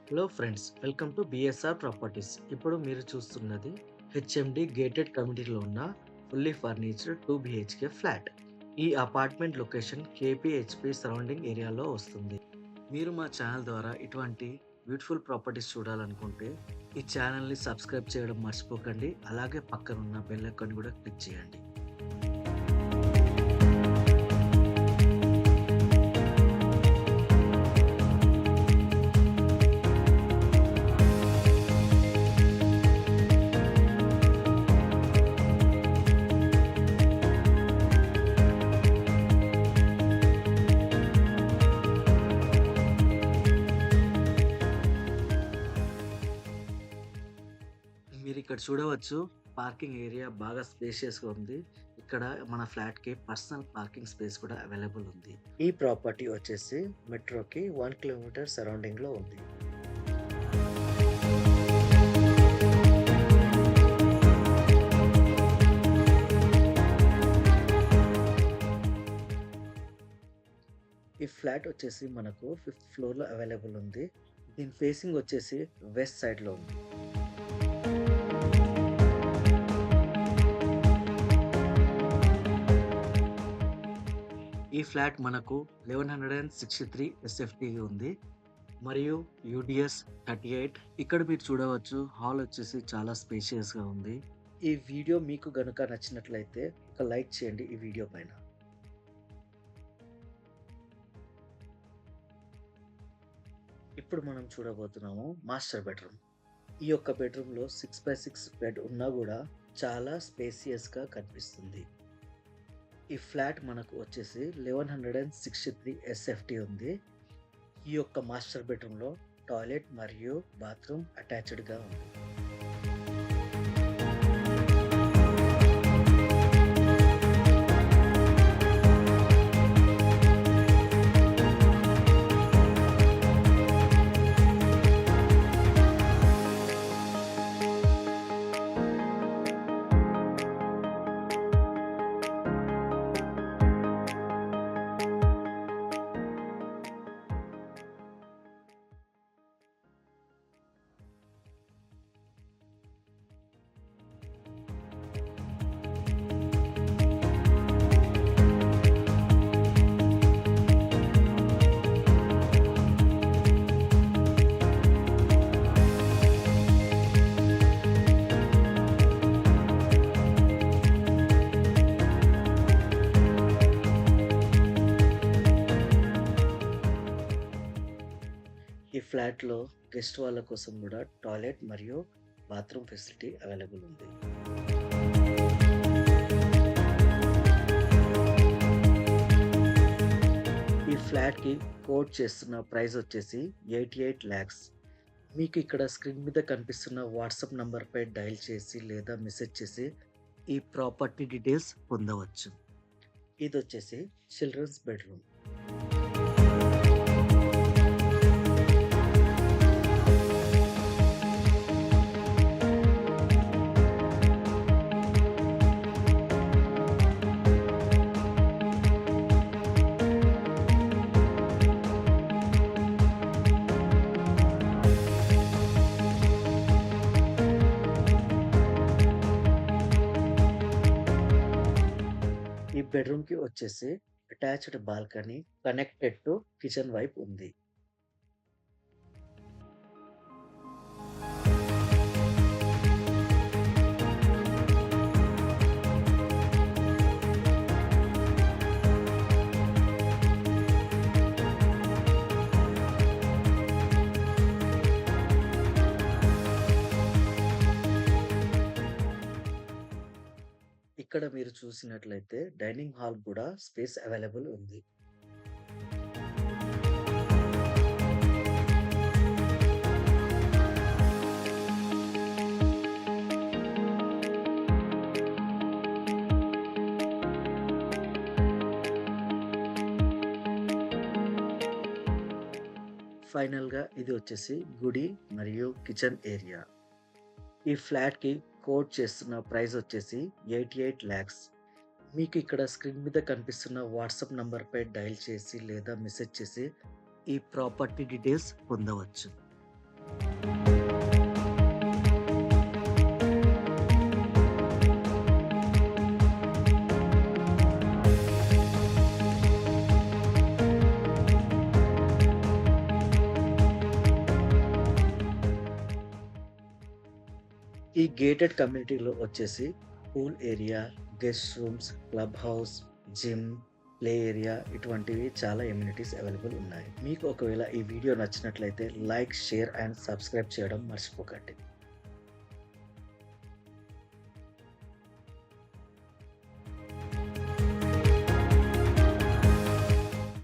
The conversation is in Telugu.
Hello friends, welcome to BSR properties. ఇప్పుడు మీరు చూస్తున్నది హెచ్ఎండి గేటెడ్ కమ్యూనిటీలో ఉన్న ఫుల్లీ ఫర్నిచర్డ్ 2 బిహెచ్కే ఫ్లాట్. ఈ అపార్ట్మెంట్ లొకేషన్ కేపీహెచ్పి సరౌండింగ్ ఏరియాలో వస్తుంది. మీరు మా ఛానల్ ద్వారా ఇటువంటి బ్యూటిఫుల్ ప్రాపర్టీస్ చూడాలనుకుంటే ఈ ఛానల్ని సబ్స్క్రైబ్ చేయడం మర్చిపోకండి. అలాగే పక్కనున్న బెల్ ఐకాన్ కూడా క్లిక్ చేయండి. మీరిక్కడ చూడవచ్చు, పార్కింగ్ ఏరియా బాగా స్పేషియస్‌గా ఉంది. ఇక్కడ మన ఫ్లాట్‌కి పర్సనల్ పార్కింగ్ స్పేస్ కూడా అవైలబుల్ ఉంది. ఈ ప్రాపర్టీ వచ్చేసి మెట్రోకి 1 కిలోమీటర్ సరౌండింగ్‌లో ఉంది. ఈ ఫ్లాట్ వచ్చేసి మనకు 5థ్ ఫ్లోర్‌లో అవైలబుల్ ఉంది. దీని ఫేసింగ్ వచ్చేసి వెస్ట్ సైడ్‌లో ఉంది. ఈ ఫ్లాట్ మనకు 1163 ఎస్ఎఫ్టీ ఉంది మరియు యూడిఎస్ 38. ఇక్కడ మీరు చూడవచ్చు, హాల్ వచ్చేసి చాలా స్పేషియస్‌గా ఉంది. ఈ వీడియో మీకు గనుక నచ్చినట్లయితే ఒక లైక్ చేయండి ఈ వీడియో పైన. ఇప్పుడు మనం చూడబోతున్నాము మాస్టర్ బెడ్రూమ్. ఈ యొక్క బెడ్రూమ్‌లో 6x6 బెడ్ ఉన్నా కూడా చాలా స్పేసియస్‌గా కనిపిస్తుంది. ఈ ఫ్లాట్ మనకు వచ్చేసి 1163 ఎస్ఎఫ్టీ ఉంది. ఈ యొక్క మాస్టర్ బెడ్రూమ్‌లో టాయిలెట్ మరియు బాత్రూమ్ అటాచ్డ్‌గా ఉంది. ఈ ఫ్లాట్‌లో గెస్ట్ వాళ్ళ కోసం కూడా టాయిలెట్ మరియు బాత్రూమ్ ఫెసిలిటీ అవైలబుల్ ఉంది. ఈ ఫ్లాట్‌కి కోట్ చేస్తున్న ప్రైస్ వచ్చేసి 88 లాక్స్. మీకు ఇక్కడ స్క్రీన్ మీద కనిపిస్తున్న వాట్సాప్ నంబర్‌పై డయల్ చేసి లేదా మెసేజ్ చేసి ఈ ప్రాపర్టీ డీటెయిల్స్ పొందవచ్చు. ఇదొచ్చేసి చిల్డ్రన్స్ బెడ్‌రూమ్. ఈ బెడ్‌రూమ్‌కి వచ్చేసి attached balcony connected to kitchen వైపు ఉంది. ఇక్కడ మీరు చూసినట్లయితే డైనింగ్ హాల్ కూడా స్పేస్ అవైలబుల్ ఉంది. ఫైనల్‌గా ఇది వచ్చేసి గుడి మరియు కిచెన్ ఏరియా. ఈ ఫ్లాట్‌కి కోట్ చేస్తున్న ప్రైస్ వచ్చేసి 88 లాక్స్. మీకు ఇక్కడ స్క్రీన్ మీద కనిపిస్తున్న వాట్సాప్ నంబర్‌పై డయల్ చేసి లేదా మెసేజ్ చేసి ఈ ప్రాపర్టీ డీటెయిల్స్ పొందవచ్చు. ఈ గేటెడ్ కమ్యూనిటీలో వచ్చేసి pool area, guest rooms, club house, gym, play area ఇటువంటివి చాలా ఎమ్యూనిటీస్ అవైలబుల్ ఉన్నాయి. మీకు ఒకవేళ ఈ వీడియో నచ్చినట్లయితే లైక్, షేర్ అండ్ సబ్స్క్రైబ్ చేయడం మర్చిపోకండి.